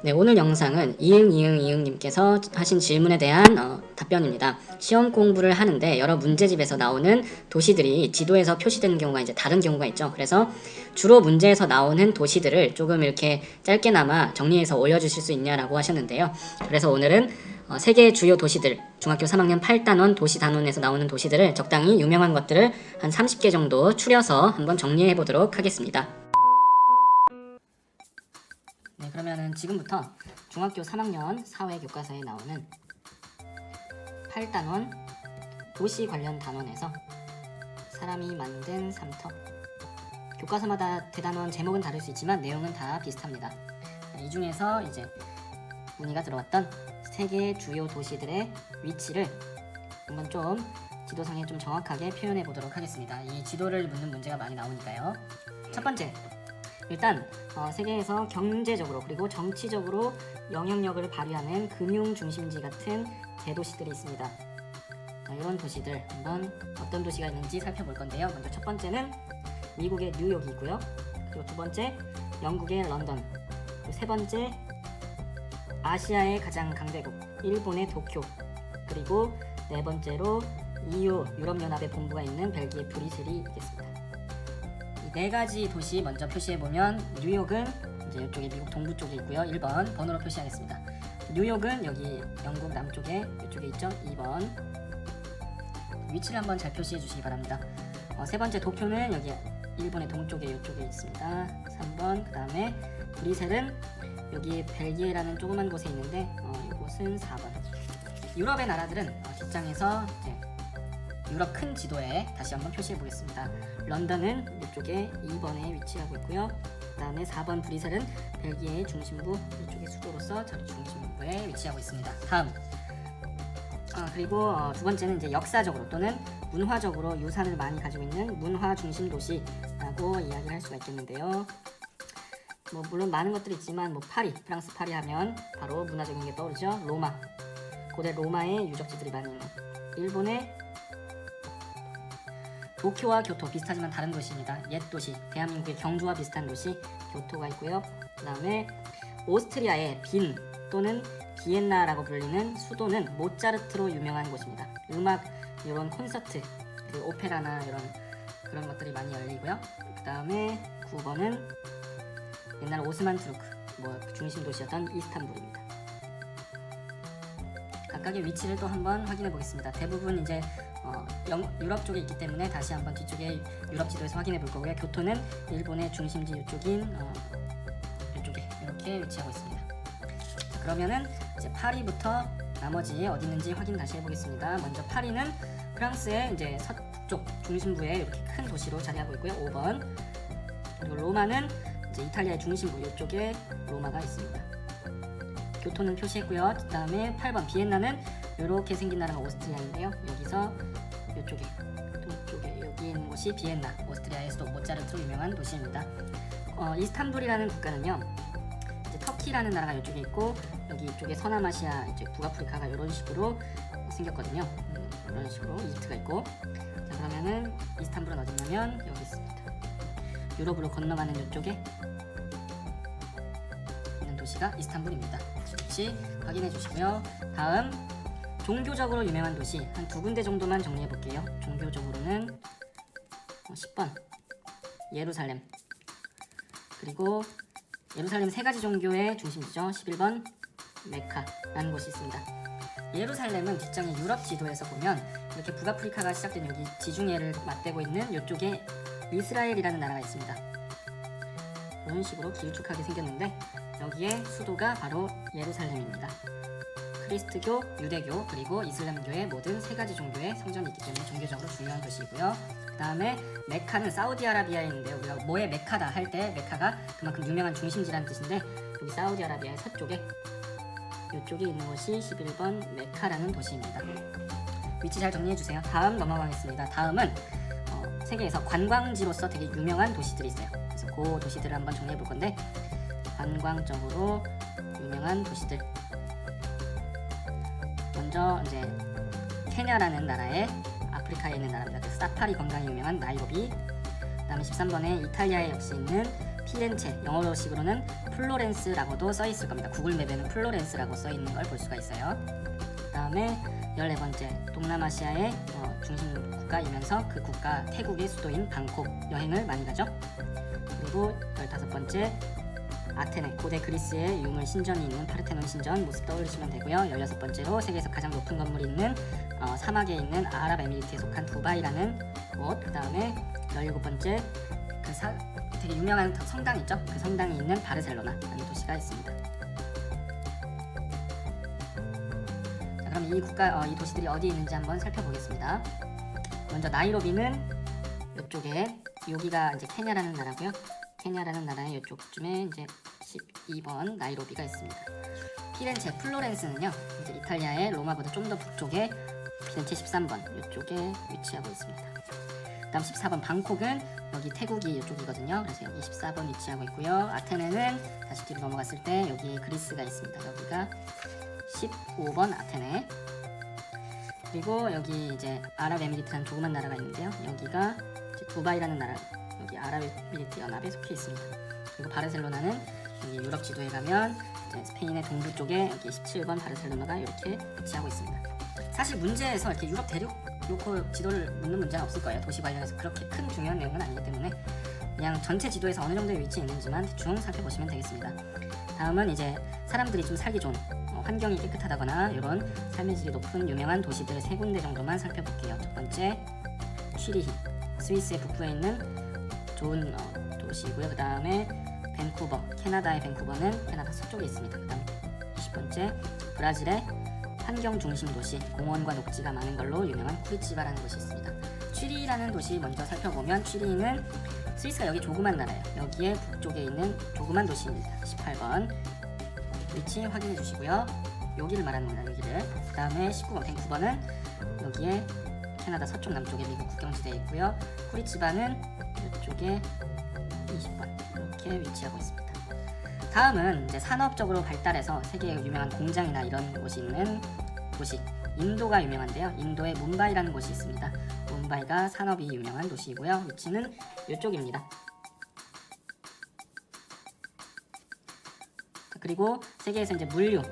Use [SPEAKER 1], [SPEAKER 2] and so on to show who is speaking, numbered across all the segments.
[SPEAKER 1] 네, 오늘 영상은 이응님께서 하신 질문에 대한 답변입니다. 시험 공부를 하는데 여러 문제집에서 나오는 도시들이 지도에서 표시되는 경우가 이제 다른 경우가 있죠. 그래서 주로 문제에서 나오는 도시들을 조금 이렇게 짧게나마 정리해서 올려주실 수 있냐라고 하셨는데요. 그래서 오늘은 세계 주요 도시들, 중학교 3학년 8단원 도시 단원에서 나오는 도시들을 적당히 유명한 것들을 한 30개 정도 추려서 한번 정리해 보도록 하겠습니다. 네, 그러면은 지금부터 중학교 3학년 사회 교과서에 나오는 8단원 도시 관련 단원에서 사람이 만든 삼터, 교과서마다 대단원 제목은 다를 수 있지만 내용은 다 비슷합니다. 이 중에서 이제 문의가 들어왔던 세계 주요 도시들의 위치를 한번 좀 지도상에 좀 정확하게 표현해 보도록 하겠습니다. 이 지도를 묻는 문제가 많이 나오니까요. 첫 번째, 일단 세계에서 경제적으로 그리고 정치적으로 영향력을 발휘하는 금융 중심지 같은 대도시들이 있습니다. 이런 도시들 한번 어떤 도시가 있는지 살펴볼 건데요. 먼저 첫 번째는 미국의 뉴욕이 있고요. 그리고 두 번째 영국의 런던, 그리고 세 번째 아시아의 가장 강대국 일본의 도쿄, 그리고 네 번째로 EU 유럽연합의 본부가 있는 벨기에 브뤼셀이 있겠습니다. 이 네 가지 도시 먼저 표시해보면 뉴욕은 이제 이쪽에 미국 동부 쪽에 있고요. 1번 번호로 표시하겠습니다. 뉴욕은 여기 영국 남쪽에 이쪽에 있죠. 2번 위치를 한번 잘 표시해 주시기 바랍니다. 세 번째 도쿄는 여기 일본의 동쪽에 이쪽에 있습니다. 3번 그 다음에 브뤼셀은 여기 벨기에라는 조그만 곳에 있는데 이곳은 4번. 유럽의 나라들은 뒷장에서 이제 유럽 큰 지도에 다시 한번 표시해 보겠습니다. 런던은 이쪽에 2번에 위치하고 있고요. 그 다음에 4번 브뤼셀은 벨기에의 중심부 이쪽의 수도로서 자리 중심부에 위치하고 있습니다. 다음 그리고 두 번째는 이제 역사적으로 또는 문화적으로 유산을 많이 가지고 있는 문화 중심 도시라고 이야기를 할 수가 있겠는데요. 물론 많은 것들이 있지만 파리, 프랑스 파리 하면 바로 문화적인 게 떠오르죠. 로마, 고대 로마의 유적지들이 많이 있는, 일본의 도쿄와 교토 비슷하지만 다른 도시입니다. 옛 도시, 대한민국의 경주와 비슷한 도시 교토가 있고요. 그 다음에 오스트리아의 빈 또는 비엔나라고 불리는 수도는 모차르트로 유명한 곳입니다. 음악, 이런 콘서트, 그 오페라나 이런 그런 것들이 많이 열리고요. 그 다음에 9번은 옛날 오스만 투르크 중심 도시였던 이스탄불입니다. 각각의 위치를 또 한번 확인해 보겠습니다. 대부분 이제 유럽 쪽에 있기 때문에 다시 한번 뒤쪽에 유럽 지도에서 확인해 볼 거고요. 교토는 일본의 중심지 이쪽인 이쪽에 이렇게 위치하고 있습니다. 자, 그러면은 이제 파리부터 나머지 어디 있는지 확인 다시 해보겠습니다. 먼저 파리는 프랑스의 이제 서북쪽 중심부에 이렇게 큰 도시로 자리하고 있고요. 5번. 그리고 로마는 이제 이탈리아의 중심부 이쪽에 로마가 있습니다. 교토는 표시했고요. 그 다음에 8번 비엔나는 이렇게 생긴 나라가 오스트리아인데요. 여기서 이쪽에 동쪽에 여기 있는 곳이 비엔나, 오스트리아의 수도 모차르트로 유명한 도시입니다. 이스탄불이라는 국가는요, 이제 터키라는 나라가 이쪽에 있고 여기 이쪽에 서남아시아, 이제 북아프리카가 이런 식으로 생겼거든요. 이런 식으로 이집트가 있고. 자, 그러면은 이스탄불은 어디냐면 여기 있습니다. 유럽으로 건너가는 이쪽에 있는 도시가 이스탄불입니다. 위치 확인해 주시고요. 다음 종교적으로 유명한 도시 한 두 군데 정도만 정리해 볼게요. 종교적으로는 10번 예루살렘, 그리고 예루살렘 세 가지 종교의 중심지죠. 11번 메카라는 곳이 있습니다. 예루살렘은 뒷장의 유럽 지도에서 보면 이렇게 북아프리카가 시작된 여기 지중해를 맞대고 있는 이쪽에 이스라엘이라는 나라가 있습니다. 이런 식으로 길쭉하게 생겼는데 여기에 수도가 바로 예루살렘입니다. 크리스트교, 유대교, 그리고 이슬람교의 모든 세 가지 종교의 성전이 있기 때문에 종교적으로 중요한 도시이고요. 그 다음에 메카는 사우디아라비아에 있는데 우리가 뭐의 메카다 할 때 메카가 그만큼 유명한 중심지라는 뜻인데 여기 사우디아라비아의 서쪽에 이쪽에 있는 곳이 11번 메카라는 도시입니다. 위치 잘 정리해주세요. 다음 넘어가겠습니다. 다음은 세계에서 관광지로서 되게 유명한 도시들이 있어요. 그래서 그 도시들을 한번 정리해 볼 건데, 관광적으로 유명한 도시들. 먼저 이제 케냐라는 나라의 아프리카에 있는 나라입니다. 그래서 사파리 관광이 유명한 나이로비. 그 다음에 13번에 이탈리아에 역시 있는 피렌체, 영어로식으로는 플로렌스라고도 써 있을 겁니다. 구글 맵에는 플로렌스라고 써 있는 걸 볼 수가 있어요. 그다음에 14번째, 동남아시아의 중심 국가이면서 그 국가 태국의 수도인 방콕 여행을 많이 가죠. 그리고 15번째, 아테네, 고대 그리스의 유물 신전이 있는 파르테논 신전 모습 떠올리시면 되고요. 16번째로 세계에서 가장 높은 건물이 있는 사막에 있는 아랍에미리트에 속한 두바이라는 곳. 그 다음에 17번째, 되게 유명한 성당 있죠? 그 성당이 있는 바르셀로나라는 도시가 있습니다. 자, 그럼 이 도시들이 어디에 있는지 한번 살펴보겠습니다. 먼저 나이로비는 이쪽에, 여기가 이제 케냐라는 나라고요. 케냐라는 나라의 이쪽쯤에 이제 12번 나이로비가 있습니다. 피렌체, 플로렌스는요, 이제 이탈리아의 로마보다 좀 더 북쪽에 피렌체 13번 이쪽에 위치하고 있습니다. 다음 14번 방콕은 여기 태국이 이쪽이거든요. 그래서 여기 14번 위치하고 있고요. 아테네는 다시 뒤로 넘어갔을 때 여기에 그리스가 있습니다. 여기가 15번 아테네. 그리고 여기 이제 아랍에미리트라는 조그만 나라가 있는데요. 여기가 이제 두바이라는 나라, 여기 아랍에미리트 연합에 속해 있습니다. 그리고 바르셀로나는 여기 유럽 지도에 가면 이제 스페인의 동부 쪽에 여기 17번 바르셀로나가 이렇게 위치하고 있습니다. 사실 문제에서 이렇게 유럽 대륙 놓고 지도를 묻는 문제는 없을 거예요. 도시 관련해서 그렇게 큰 중요한 내용은 아니기 때문에 그냥 전체 지도에서 어느 정도의 위치에 있는지만 대충 살펴보시면 되겠습니다. 다음은 이제 사람들이 좀 살기 좋은 환경이 깨끗하다거나 이런 삶의 질이 높은 유명한 도시들 3군데 정도만 살펴볼게요. 첫 번째, 취리히, 스위스의 북부에 있는 좋은 도시이고요. 그 다음에 밴쿠버, 캐나다의 밴쿠버는 캐나다 서쪽에 있습니다. 그 다음 20번째, 브라질의 환경 중심 도시, 공원과 녹지가 많은 걸로 유명한 쿠리치바라는 곳이 있습니다. 취리히라는 도시 먼저 살펴보면, 취리히는 스위스가 여기 조그만 나라예요. 여기에 북쪽에 있는 조그만 도시입니다. 18번 위치 확인해 주시고요. 여기를 말하는 겁니다. 여기를. 그 다음에 19번 밴쿠버는 여기에 캐나다 서쪽 남쪽에 미국 국경지대에 있고요. 쿠리치바는 이쪽에 20번 이렇게 위치하고 있습니다. 다음은 이제 산업적으로 발달해서 세계에 유명한 공장이나 이런 곳이 있는 도시, 인도가 유명한데요. 인도에 뭄바이라는 곳이 있습니다. 뭄바이가 산업이 유명한 도시이고요. 위치는 이쪽입니다. 그리고 세계에서 이제 물류,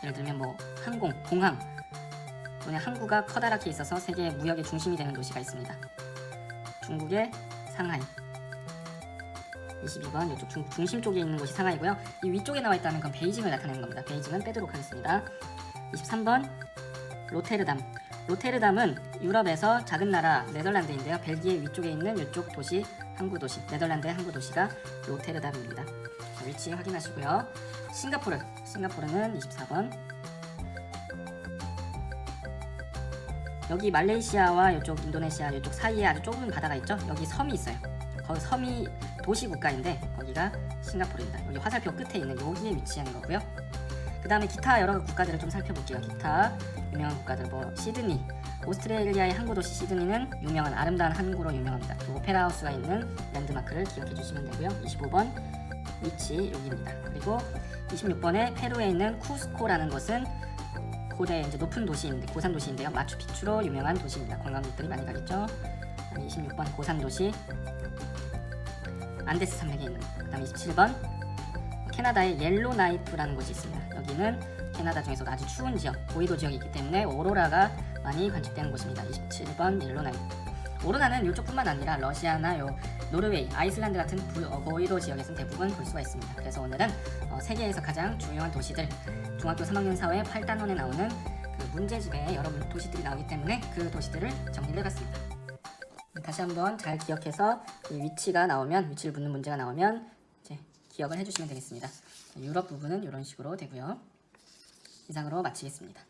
[SPEAKER 1] 예를 들면 뭐 항공, 공항, 또는 항구가 커다랗게 있어서 세계의 무역의 중심이 되는 도시가 있습니다. 중국의 상하이, 22번 이쪽 중국 중심 쪽에 있는 곳이 상하이고요. 이 위쪽에 나와 있다는 건 베이징을 나타내는 겁니다. 베이징은 빼도록 하겠습니다. 23번 로테르담. 로테르담은 유럽에서 작은 나라 네덜란드인데요. 벨기에 위쪽에 있는 이쪽 도시, 항구 도시, 네덜란드의 항구 도시가 로테르담입니다. 위치 확인하시고요. 싱가포르는 24번. 여기 말레이시아와 이쪽 인도네시아 이쪽 사이에 아주 좁은 바다가 있죠. 여기 섬이 있어요. 거기 섬이 도시 국가인데 거기가 싱가포르입니다. 여기 화살표 끝에 있는 여기에 위치하는 거고요. 그 다음에 기타 여러 국가들을 좀 살펴볼게요. 기타 유명한 국가들, 뭐 시드니, 오스트레일리아의 항구 도시 시드니는 유명한 아름다운 항구로 유명합니다. 그 오페라 하우스가 있는 랜드마크를 기억해 주시면 되고요. 25번 위치 여기입니다. 그리고 26번에 페루에 있는 쿠스코라는 곳은 고대 이제 높은 도시인데 고산 도시인데요. 마추픽추로 유명한 도시입니다. 관광객들이 많이 가겠죠. 26번 고산 도시 안데스 산맥에 있는. 그다음 27번 캐나다의 옐로나이프라는 곳이 있습니다. 여기는 캐나다 중에서도 아주 추운 지역, 고위도 지역이기 때문에 오로라가 많이 관측되는 곳입니다. 27번 옐로나이프. 오로라는 이쪽뿐만 아니라 러시아나 노르웨이, 아이슬란드 같은 고위도 지역에서는 대부분 볼 수가 있습니다. 그래서 오늘은 세계에서 가장 중요한 도시들, 중학교 3학년 사회 8단원에 나오는 그 문제집에 여러 도시들이 나오기 때문에 그 도시들을 정리를 해봤습니다. 다시 한번 잘 기억해서 이 위치가 나오면, 위치를 묻는 문제가 나오면 이제 기억을 해주시면 되겠습니다. 유럽 부분은 이런 식으로 되고요. 이상으로 마치겠습니다.